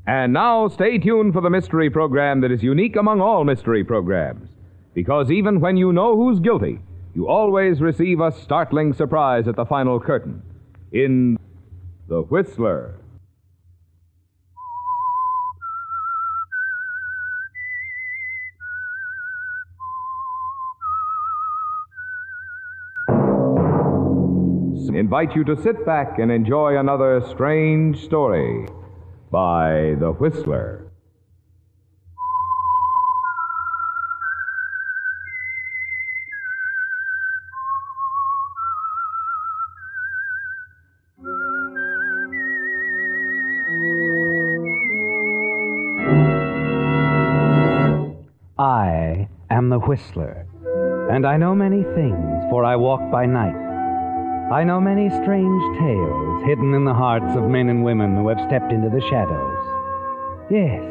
And now stay tuned for the mystery program that is unique among all mystery programs. Because even when you know who's guilty, you always receive a startling surprise at the final curtain. In The Whistler. Invite you to sit back and enjoy another strange story by The Whistler. I am the Whistler, and I know many things, for I walk by night. I know many strange tales hidden in the hearts of men and women who have stepped into the shadows. Yes,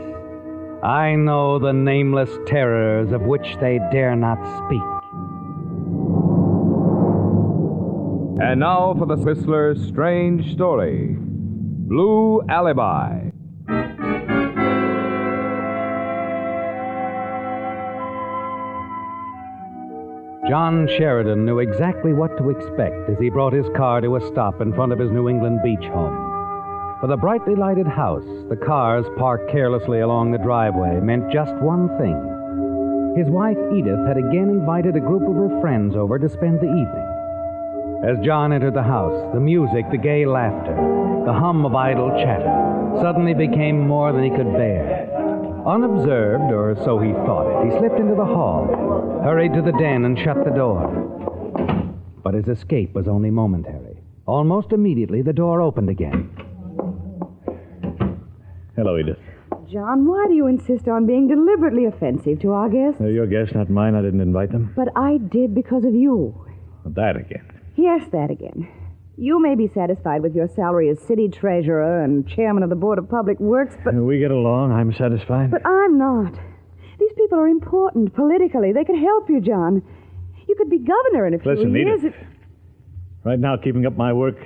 I know the nameless terrors of which they dare not speak. And now for the Whistler's strange story, Blue Alibi. John Sheridan knew exactly what to expect as he brought his car to a stop in front of his New England beach home. For the brightly lighted house, the cars parked carelessly along the driveway meant just one thing. His wife, Edith, had again invited a group of her friends over to spend the evening. As John entered the house, the music, the gay laughter, the hum of idle chatter suddenly became more than he could bear. Unobserved, or so he thought it, he slipped into the hall, hurried to the den, and shut the door. But his escape was only momentary. Almost immediately, the door opened again. Hello, Edith. John, why do you insist on being deliberately offensive to our guests? They're your guests, not mine. I didn't invite them. But I did because of you. That again. Yes, that again. You may be satisfied with your salary as city treasurer and chairman of the Board of Public Works, but... We get along. I'm satisfied. But I'm not. These people are important politically. They could help you, John. You could be governor in a few years. Edith. Right now, keeping up my work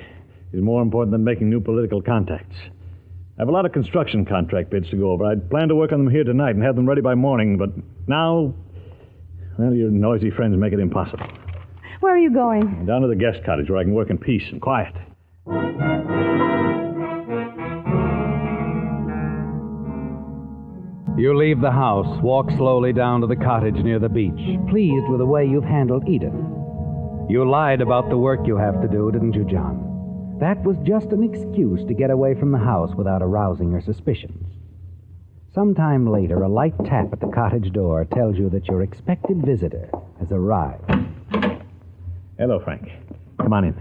is more important than making new political contacts. I have a lot of construction contract bids to go over. I'd planned to work on them here tonight and have them ready by morning, but now, well, your noisy friends make it impossible. Where are you going? Down to the guest cottage where I can work in peace and quiet. You leave the house, walk slowly down to the cottage near the beach, pleased with the way you've handled Edith. You lied about the work you have to do, didn't you, John? That was just an excuse to get away from the house without arousing her suspicions. Sometime later, a light tap at the cottage door tells you that your expected visitor has arrived. Hello, Frank. Come on in.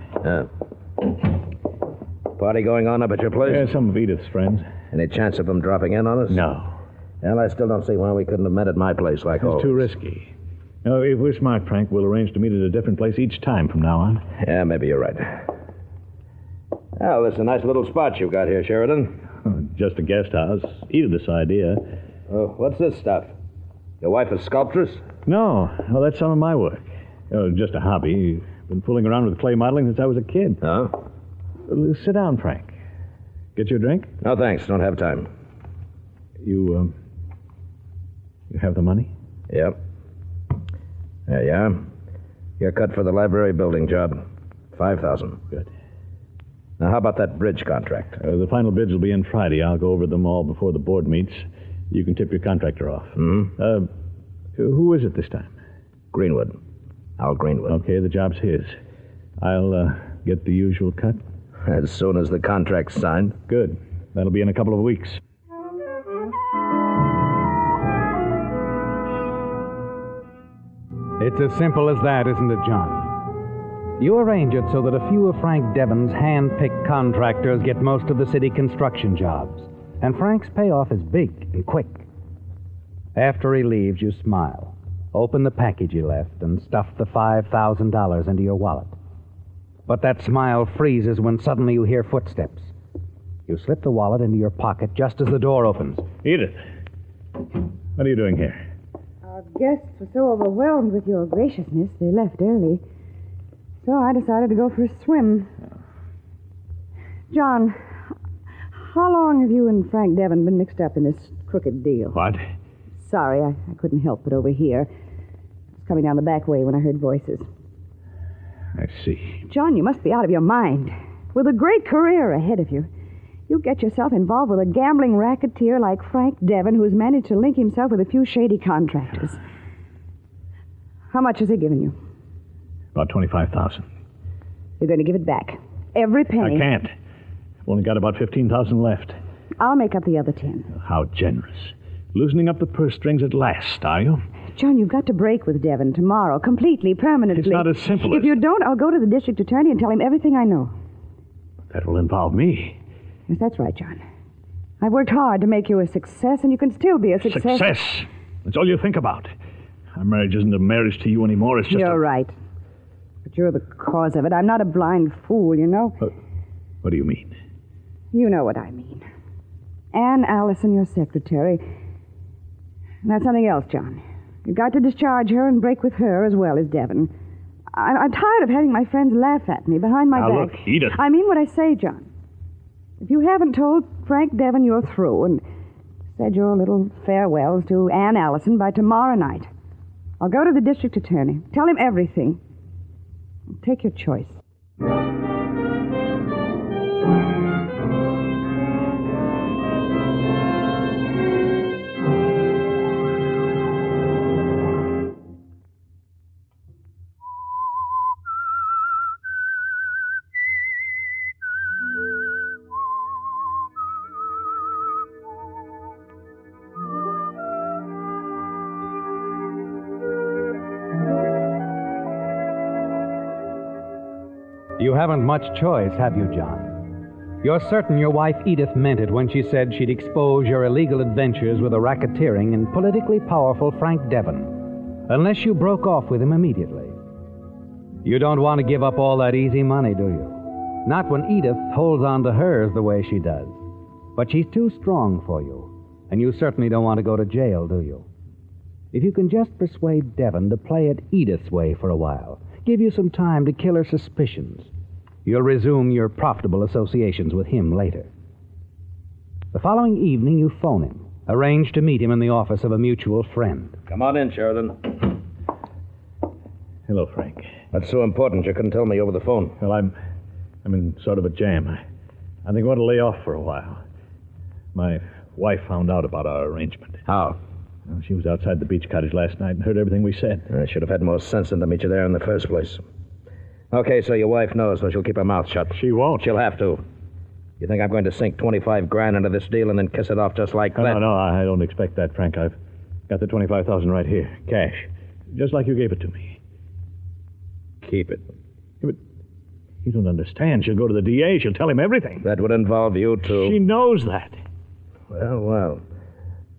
Party going on up at your place? Yeah, some of Edith's friends. Any chance of them dropping in on us? No. Well, I still don't see why we couldn't have met at my place like always. It's too risky. No, if we're smart, Frank, we'll arrange to meet at a different place each time from now on. Yeah, maybe you're right. Well, this is a nice little spot you've got here, Sheridan. Oh, just a guest house. Edith's idea. Oh, what's this stuff? Your wife is sculptress? No. Well, that's some of my work. Oh, just a hobby. Been fooling around with clay modeling since I was a kid. Oh? Sit down, Frank. Get you a drink? No, thanks. Don't have time. You have the money? Yep. There you are. You're cut for the library building job. $5,000. Good. Now, how about that bridge contract? The final bids will be in Friday. I'll go over them all before the board meets. You can tip your contractor off. Mm-hmm. Who is it this time? Greenwood. Al Greenwood. Okay, the job's his. I'll get the usual cut. As soon as the contract's signed. Good. That'll be in a couple of weeks. It's as simple as that, isn't it, John? You arrange it so that a few of Frank Devon's hand-picked contractors get most of the city construction jobs. And Frank's payoff is big and quick. After he leaves, you smile, open the package he left, and stuff the $5,000 into your wallet. But that smile freezes when suddenly you hear footsteps. You slip the wallet into your pocket just as the door opens. Edith, what are you doing here? Our guests were so overwhelmed with your graciousness, they left early. So I decided to go for a swim. John, How long have you and Frank Devon been mixed up in this crooked deal? What? Sorry, I couldn't help but overhear. I was coming down the back way when I heard voices. I see. John, you must be out of your mind. With a great career ahead of you, you get yourself involved with a gambling racketeer like Frank Devon, who's managed to link himself with a few shady contractors. How much has he given you? About $25,000. You're going to give it back. Every penny. I can't. I've only got about $15,000 left. I'll make up the other 10. How generous. Loosening up the purse strings at last, are you? John, you've got to break with Devon tomorrow, completely, permanently. It's not as simple as... If you don't, I'll go to the district attorney and tell him everything I know. That will involve me. Yes, that's right, John. I've worked hard to make you a success, and you can still be a success. Success? That's all you think about. Our marriage isn't a marriage to you anymore. It's just You're right. But you're the cause of it. I'm not a blind fool, you know. What do you mean? You know what I mean. Ann Allison, your secretary. And that's something else, John. You've got to discharge her and break with her as well as Devon. I'm tired of having my friends laugh at me behind my Now, back. look, Edith. I mean what I say, John. If you haven't told Frank Devon you're through and said your little farewells to Ann Allison by tomorrow night, I'll go to the district attorney. Tell him everything. Take your choice. You haven't much choice, have you, John? You're certain your wife Edith meant it when she said she'd expose your illegal adventures with a racketeering and politically powerful Frank Devon, unless you broke off with him immediately. You don't want to give up all that easy money, do you? Not when Edith holds on to hers the way she does. But she's too strong for you, and you certainly don't want to go to jail, do you? If you can just persuade Devon to play it Edith's way for a while, give you some time to kill her suspicions, you'll resume your profitable associations with him later. The following evening, you phone him, arrange to meet him in the office of a mutual friend. Come on in, Sheridan. Hello, Frank. What's so important you couldn't tell me over the phone? Well, I'm in sort of a jam. I think I want to lay off for a while. My wife found out about our arrangement. How? Well, she was outside the beach cottage last night and heard everything we said. I should have had more sense than to meet you there in the first place. Okay, so your wife knows, so she'll keep her mouth shut. She won't. She'll have to. You think I'm going to sink 25 grand into this deal and then kiss it off just like that? No, I don't expect that, Frank. I've got the $25,000 right here, cash. Just like you gave it to me. Keep it. Yeah, but you don't understand. She'll go to the DA. She'll tell him everything. That would involve you, too. She knows that. Well.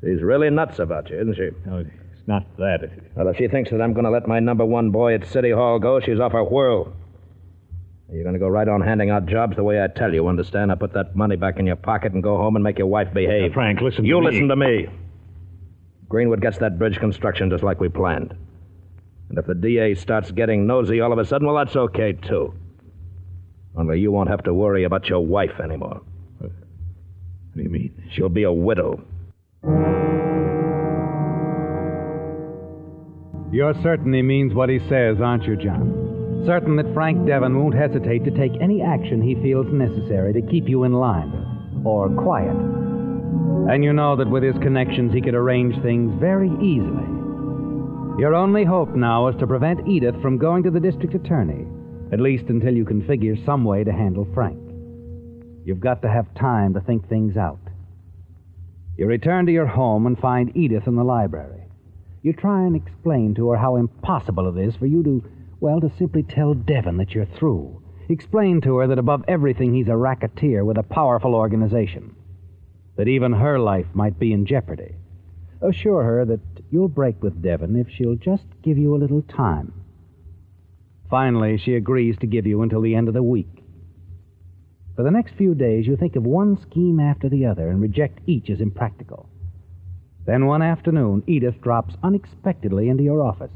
She's really nuts about you, isn't she? No, it's not that. Well, if she thinks that I'm going to let my number one boy at City Hall go, she's off her whirl. You're going to go right on handing out jobs the way I tell you, understand? I put that money back in your pocket and go home and make your wife behave. Now, Frank, listen to me. You listen to me. Greenwood gets that bridge construction just like we planned. And if the DA starts getting nosy all of a sudden, well, that's okay, too. Only you won't have to worry about your wife anymore. What do you mean? She'll be a widow. You're certain he means what he says, aren't you, John? Certain that Frank Devon won't hesitate to take any action he feels necessary to keep you in line, or quiet. And you know that with his connections he could arrange things very easily. Your only hope now is to prevent Edith from going to the district attorney, at least until you can figure some way to handle Frank. You've got to have time to think things out. You return to your home and find Edith in the library. You try and explain to her how impossible it is for you to simply tell Devon that you're through. Explain to her that above everything he's a racketeer with a powerful organization, that even her life might be in jeopardy. Assure her that you'll break with Devon if she'll just give you a little time. Finally, she agrees to give you until the end of the week. For the next few days, you think of one scheme after the other and reject each as impractical. Then one afternoon, Edith drops unexpectedly into your office.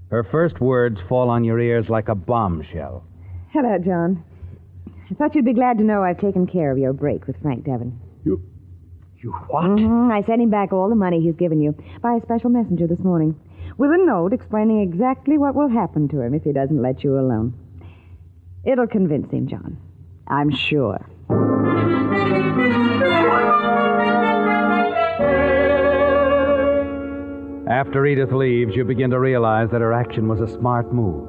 Her first words fall on your ears like a bombshell. Hello, John. I thought you'd be glad to know I've taken care of your break with Frank Devon. You what? I sent him back all the money he's given you by a special messenger this morning, with a note explaining exactly what will happen to him if he doesn't let you alone. It'll convince him, John. I'm sure. After Edith leaves, you begin to realize that her action was a smart move.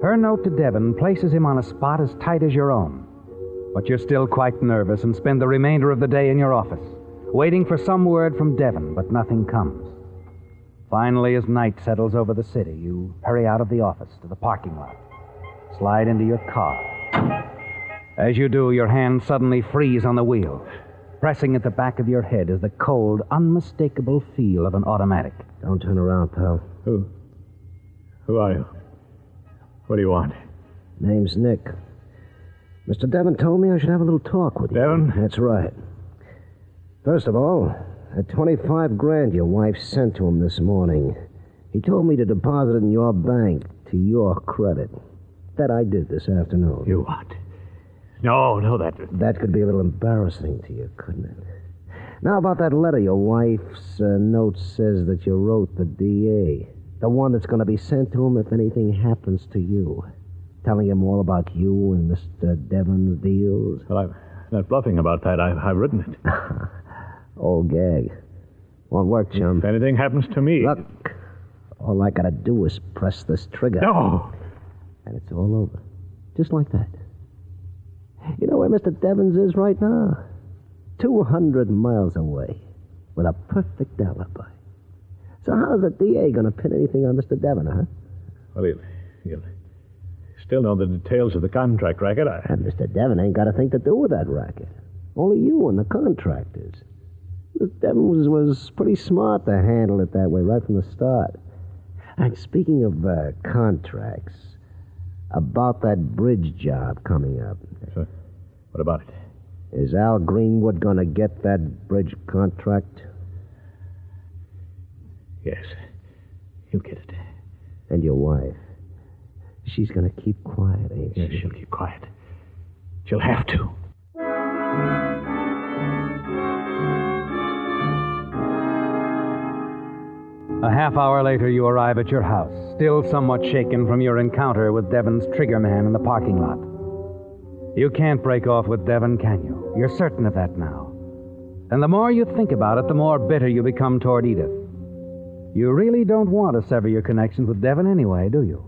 Her note to Devon places him on a spot as tight as your own. But you're still quite nervous and spend the remainder of the day in your office, waiting for some word from Devon, but nothing comes. Finally, as night settles over the city, you hurry out of the office to the parking lot, slide into your car. As you do, your hands suddenly freeze on the wheel. Pressing at the back of your head is the cold, unmistakable feel of an automatic. Don't turn around, pal. Who are you? What do you want? Name's Nick. Mr. Devon told me I should have a little talk with you. Devon? That's right. First of all, that $25,000 your wife sent to him this morning, he told me to deposit it in your bank to your credit. That I did this afternoon. You what? No, That could be a little embarrassing to you, couldn't it? Now, about that letter, your wife's note says that you wrote the DA. The one that's going to be sent to him if anything happens to you. Telling him all about you and Mr. Devon's deals. Well, I'm not bluffing about that. I've written it. Old gag. Won't work, chum. If anything happens to me... Look, all I gotta do is press this trigger. No! And it's all over. Just like that. You know where Mr. Devons is right now? 200 miles away. With a perfect alibi. So how's the DA gonna pin anything on Mr. Devon, huh? Well, he'll still know the details of the contract racket. And Mr. Devon ain't got a thing to do with that racket. Only you and the contractors. Mr. Devon was pretty smart to handle it that way right from the start. And speaking of contracts, about that bridge job coming up. So, what about it? Is Al Greenwood going to get that bridge contract? Yes, he'll get it. And your wife? She's going to keep quiet, ain't she? Yes, she'll keep quiet. She'll have to. A half hour later, you arrive at your house, still somewhat shaken from your encounter with Devon's triggerman in the parking lot. You can't break off with Devon, can you? You're certain of that now. And the more you think about it, the more bitter you become toward Edith. You really don't want to sever your connections with Devon anyway, do you?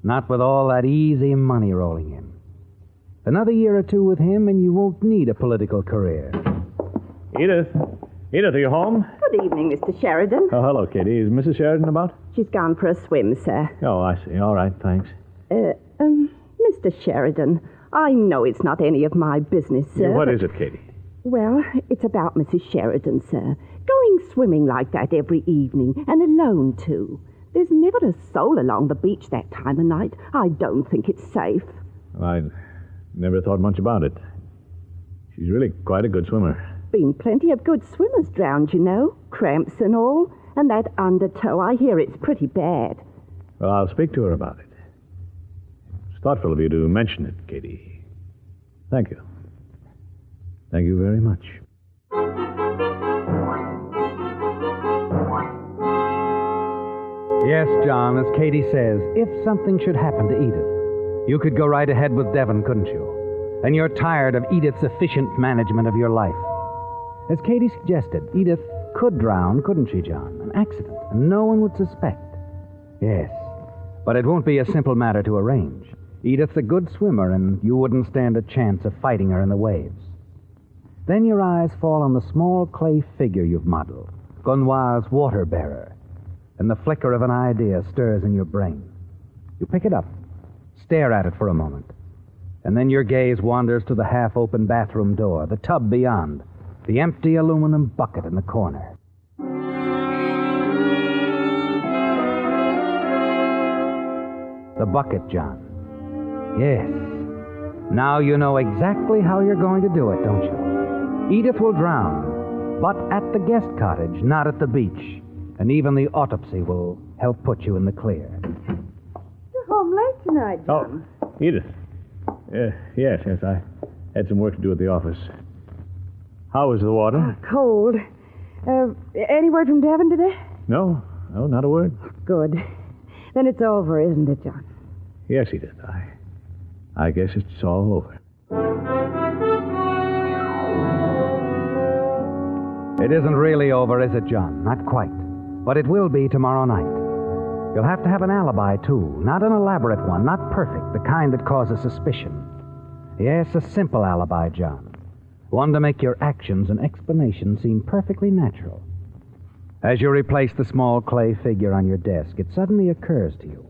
Not with all that easy money rolling in. Another year or two with him, and you won't need a political career. Edith, are you home? Good evening, Mr. Sheridan. Oh, hello, Katie. Is Mrs. Sheridan about? She's gone for a swim, sir. Oh, I see. All right, thanks. Mr. Sheridan, I know it's not any of my business, sir. What is it, Katie? Well, it's about Mrs. Sheridan, sir. Going swimming like that every evening, and alone, too. There's never a soul along the beach that time of night. I don't think it's safe. Well, I never thought much about it. She's really quite a good swimmer. Been plenty of good swimmers drowned, you know. Cramps and all. And that undertow, I hear it's pretty bad. Well, I'll speak to her about it. It's thoughtful of you to mention it, Katie. Thank you. Thank you very much. Yes, John, as Katie says, if something should happen to Edith, you could go right ahead with Devon, couldn't you? And you're tired of Edith's efficient management of your life. As Katie suggested, Edith could drown, couldn't she, John? An accident, and no one would suspect. Yes, but it won't be a simple matter to arrange. Edith's a good swimmer, and you wouldn't stand a chance of fighting her in the waves. Then your eyes fall on the small clay figure you've modeled, Gunwar's water-bearer, and the flicker of an idea stirs in your brain. You pick it up, stare at it for a moment, and then your gaze wanders to the half-open bathroom door, the tub beyond, the empty aluminum bucket in the corner. The bucket, John. Yes. Now you know exactly how you're going to do it, don't you? Edith will drown, but at the guest cottage, not at the beach. And even the autopsy will help put you in the clear. You're home late tonight, John. Oh, Edith. Yes, I had some work to do at the office. How was the water? Cold. Any word from Devon today? No, not a word. Good. Then it's over, isn't it, John? Yes, Edith. I guess it's all over. It isn't really over, is it, John? Not quite. But it will be tomorrow night. You'll have to have an alibi, too. Not an elaborate one, not perfect, the kind that causes suspicion. Yes, a simple alibi, John. One to make your actions and explanations seem perfectly natural. As you replace the small clay figure on your desk, it suddenly occurs to you.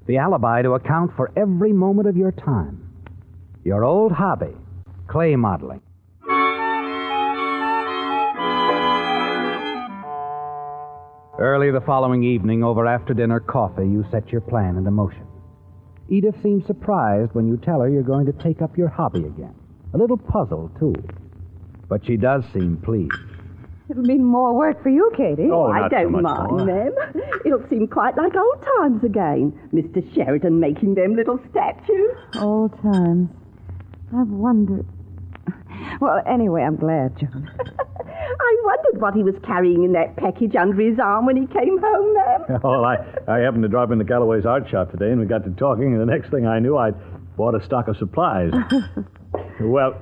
The alibi to account for every moment of your time. Your old hobby, clay modeling. Early the following evening, over after-dinner coffee, you set your plan into motion. Edith seems surprised when you tell her you're going to take up your hobby again. A little puzzled, too. But she does seem pleased. It'll mean more work for you, Katie. Oh, I not so don't much mind, more. ma'am. It'll seem quite like old times again. Mr. Sheridan making them little statues. Old times. I've wondered. Well, anyway, I'm glad, John. I wondered what he was carrying in that package under his arm when he came home, ma'am. Well, I happened to drop into Galloway's art shop today, and we got to talking, and the next thing I knew, I'd bought a stock of supplies. Well,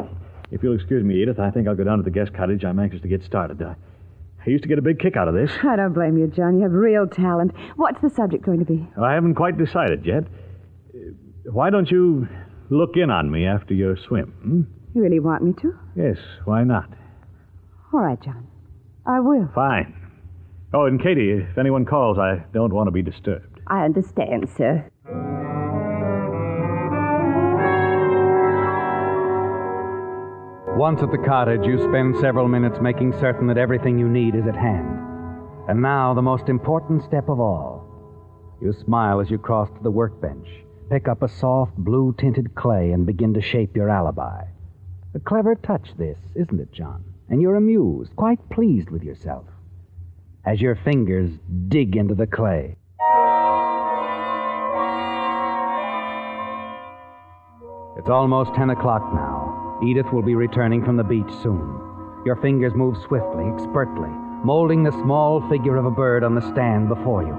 if you'll excuse me, Edith, I think I'll go down to the guest cottage. I'm anxious to get started. I used to get a big kick out of this. I don't blame you, John. You have real talent. What's the subject going to be? I haven't quite decided yet. Why don't you look in on me after your swim? You really want me to? Yes, why not? All right, John. I will. Fine. Oh, and Katie, if anyone calls, I don't want to be disturbed. I understand, sir. Once at the cottage, you spend several minutes making certain that everything you need is at hand. And now, the most important step of all. You smile as you cross to the workbench, pick up a soft, blue-tinted clay, and begin to shape your alibi. A clever touch, this, isn't it, John? And you're amused, quite pleased with yourself, as your fingers dig into the clay. It's almost 10 o'clock now. Edith will be returning from the beach soon. Your fingers move swiftly, expertly, molding the small figure of a bird on the stand before you.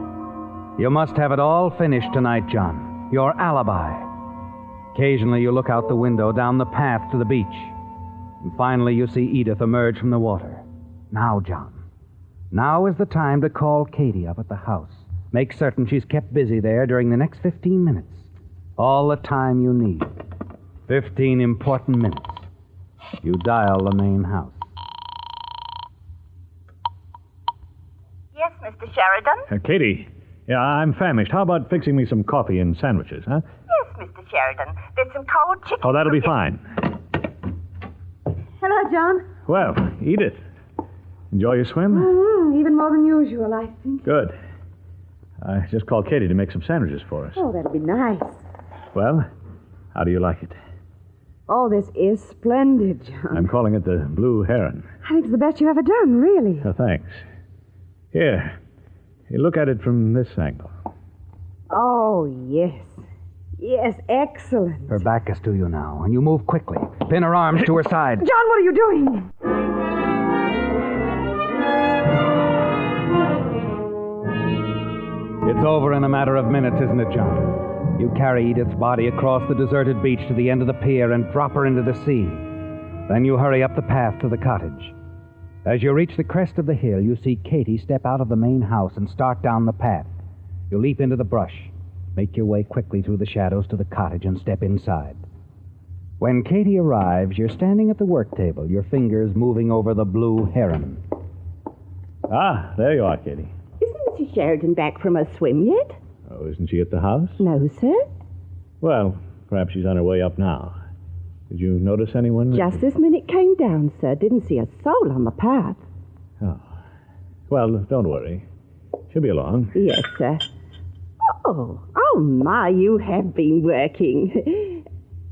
You must have it all finished tonight, John. Your alibi. Occasionally you look out the window, down the path to the beach. And finally you see Edith emerge from the water. Now, John. Now is the time to call Katie up at the house. Make certain she's kept busy there during the next 15 minutes. All the time you need. 15 important minutes. You dial the main house. Yes, Mr. Sheridan? Katie, yeah, I'm famished. How about fixing me some coffee and sandwiches, huh? Yes, Mr. Sheridan. There's some cold chicken. Oh, that'll be fine. Hello, John. Well, Edith, enjoy your swim? Even more than usual, I think. Good. I just called Katie to make some sandwiches for us. Oh, that'll be nice. Well, how do you like it? Oh, this is splendid, John. I'm calling it the Blue Heron. I think it's the best you've ever done, really. Oh, thanks. Here, you look at it from this angle. Oh, yes. Yes, excellent. Her back is to you now, and you move quickly. Pin her arms to her side. John, what are you doing? It's over in a matter of minutes, isn't it, John? You carry Edith's body across the deserted beach to the end of the pier and drop her into the sea. Then you hurry up the path to the cottage. As you reach the crest of the hill, you see Katie step out of the main house and start down the path. You leap into the brush, make your way quickly through the shadows to the cottage and step inside. When Katie arrives, you're standing at the work table, your fingers moving over the Blue Heron. Ah, there you are, Katie. Isn't Mrs. Sheridan back from her swim yet? Oh, isn't she at the house? No, sir. Well, perhaps she's on her way up now. Did you notice anyone? Just this minute came down, sir. Didn't see a soul on the path. Oh. Well, don't worry. She'll be along. Yes, sir. Oh, my, you have been working.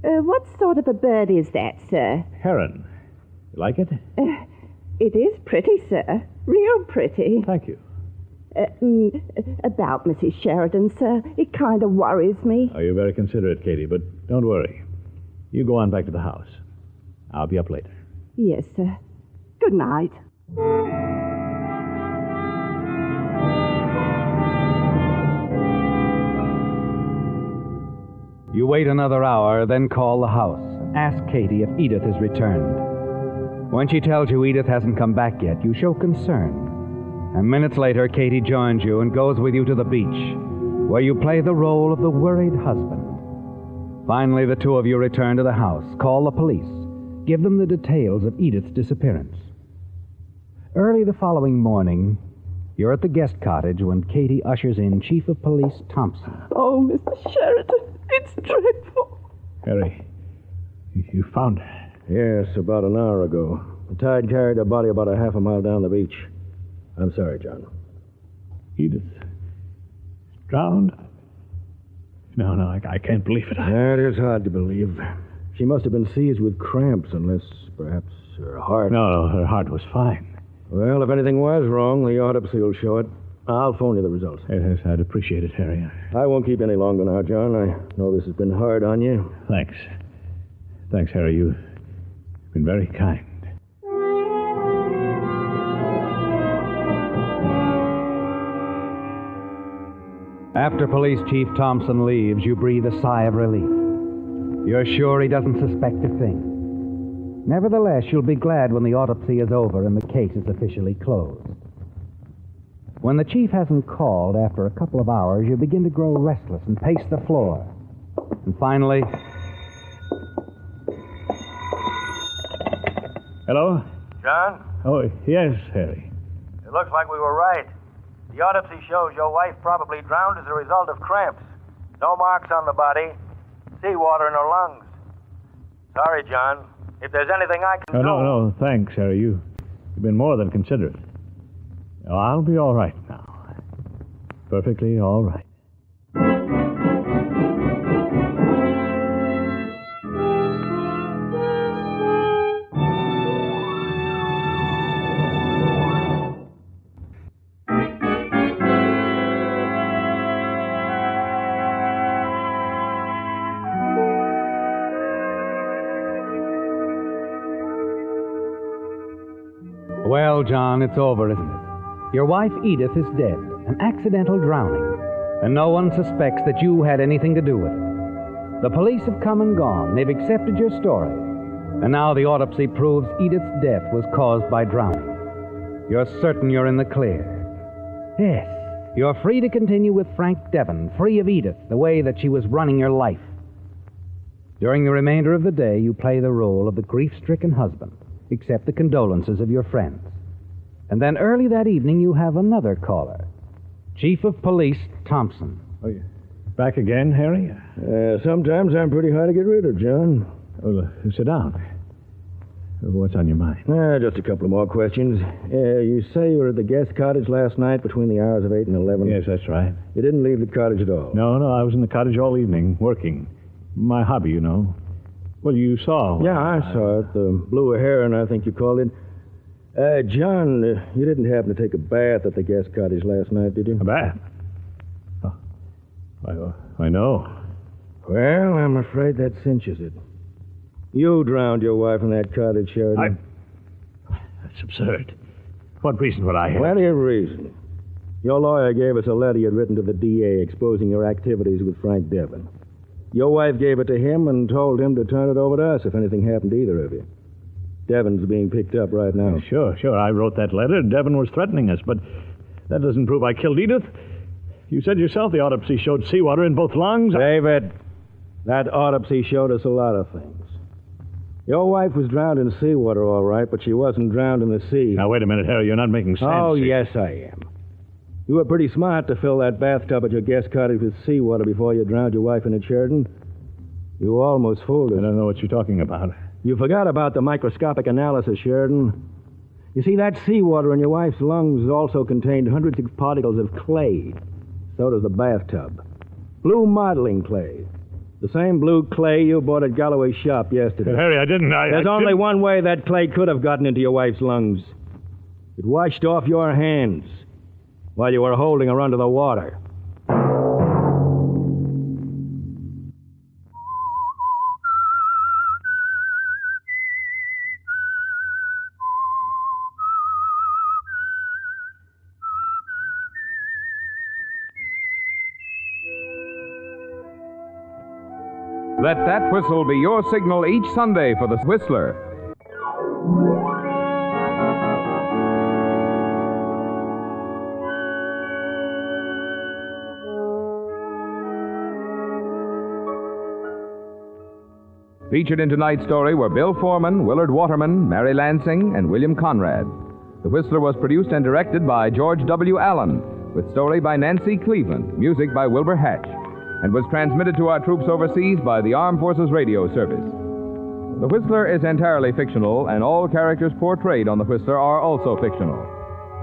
What sort of a bird is that, sir? Heron. You like it? It is pretty, sir. Real pretty. Thank you. About Mrs. Sheridan, sir, it kind of worries me. Oh, you're very considerate, Katie, but don't worry. You go on back to the house. I'll be up later. Yes, sir. Good night. You wait another hour, then call the house. Ask Katie if Edith has returned. When she tells you Edith hasn't come back yet, you show concern. And minutes later, Katie joins you and goes with you to the beach, where you play the role of the worried husband. Finally, the two of you return to the house, call the police, give them the details of Edith's disappearance. Early the following morning, you're at the guest cottage when Katie ushers in Chief of Police Thompson. Oh, Mr. Sheridan, it's dreadful. Harry, you found her. Yes, about an hour ago. The tide carried her body about a half a mile down the beach. I'm sorry, John. Edith. Drowned? No, I can't believe it. That is hard to believe. She must have been seized with cramps, unless perhaps her heart... No, her heart was fine. Well, if anything was wrong, the autopsy will show it. I'll phone you the results. Yes, I'd appreciate it, Harry. I won't keep you any longer now, John. I know this has been hard on you. Thanks. Thanks, Harry. You've been very kind. After Police Chief Thompson leaves, you breathe a sigh of relief. You're sure he doesn't suspect a thing. Nevertheless, you'll be glad when the autopsy is over and the case is officially closed. When the chief hasn't called, after a couple of hours, you begin to grow restless and pace the floor. And finally... Hello? John? Oh, yes, Harry. It looks like we were right. The autopsy shows your wife probably drowned as a result of cramps. No marks on the body. Seawater in her lungs. Sorry, John. If there's anything I can do... No, thanks, Harry. You've been more than considerate. Oh, I'll be all right now. Perfectly all right. Well, John, it's over, isn't it? Your wife, Edith, is dead, an accidental drowning, and no one suspects that you had anything to do with it. The police have come and gone. They've accepted your story, and now the autopsy proves Edith's death was caused by drowning. You're certain you're in the clear. Yes, you're free to continue with Frank Devon, free of Edith, the way that she was running your life. During the remainder of the day, you play the role of the grief-stricken husband, accept the condolences of your friends. And then early that evening, you have another caller, Chief of Police Thompson. Oh, you back again, Harry? Sometimes I'm pretty hard to get rid of, John. Oh, sit down. What's on your mind? Just a couple of more questions. You say you were at the guest cottage last night between the hours of 8 and 11? Yes, that's right. You didn't leave the cottage at all? No, I was in the cottage all evening, working. My hobby, you know. Well, you saw. Yeah, I saw it. The Blue Heron, I think you called it. John, you didn't happen to take a bath at the guest cottage last night, did you? A bath? Oh, I know. Well, I'm afraid that cinches it. You drowned your wife in that cottage, Sheridan. That's absurd. What reason would I have? Plenty of reason. Your lawyer gave us a letter you'd written to the DA exposing your activities with Frank Devon. Your wife gave it to him and told him to turn it over to us if anything happened to either of you. Devon's being picked up right now. Sure. I wrote that letter. Devon was threatening us, but that doesn't prove I killed Edith. You said yourself the autopsy showed seawater in both lungs. David, that autopsy showed us a lot of things. Your wife was drowned in seawater, all right, but she wasn't drowned in the sea. Now, wait a minute, Harry. You're not making sense. Oh, yes, I am. You were pretty smart to fill that bathtub at your guest cottage with seawater before you drowned your wife in it, Sheridan. You almost fooled us. I don't know what you're talking about. You forgot about the microscopic analysis, Sheridan. You see, that seawater in your wife's lungs also contained hundreds of particles of clay. So does the bathtub. Blue modeling clay. The same blue clay you bought at Galloway's shop yesterday. But Harry, I didn't. There's only one way that clay could have gotten into your wife's lungs. It washed off your hands while you were holding her under the water. Let that whistle be your signal each Sunday for the Whistler. Featured in tonight's story were Bill Foreman, Willard Waterman, Mary Lansing, and William Conrad. The Whistler was produced and directed by George W. Allen, with story by Nancy Cleveland, music by Wilbur Hatch, and was transmitted to our troops overseas by the Armed Forces Radio Service. The Whistler is entirely fictional, and all characters portrayed on The Whistler are also fictional.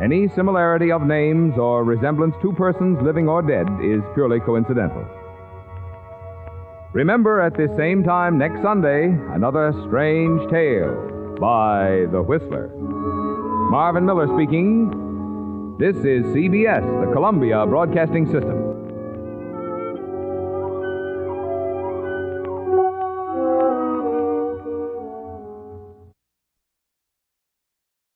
Any similarity of names or resemblance to persons living or dead is purely coincidental. Remember, at this same time next Sunday, another strange tale by The Whistler. Marvin Miller speaking. This is CBS, the Columbia Broadcasting System.